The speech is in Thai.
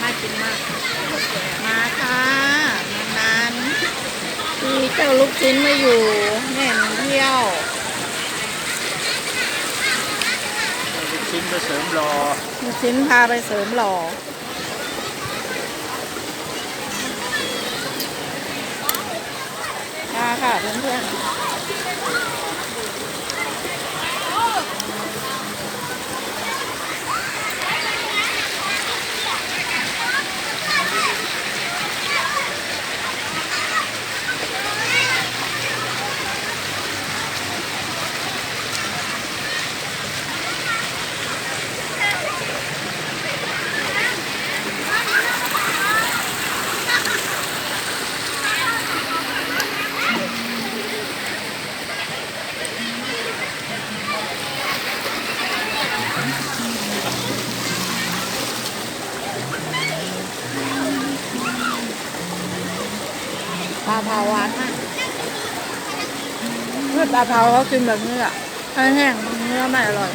น่ากินมากมาค่ะนานๆมีเจ้าลูกชิ้นมาอยู่แม่หนูเที่ยวลูกชิ้นไปเสริมรอลูกชิ้นพาไปเสริมหล่อค่ะเพื่อนๆปลาเผาหวานมากเมื่อปลาเผาเขากินแบบนี้อ่ะแห้งๆเนื้อไม่อร่อย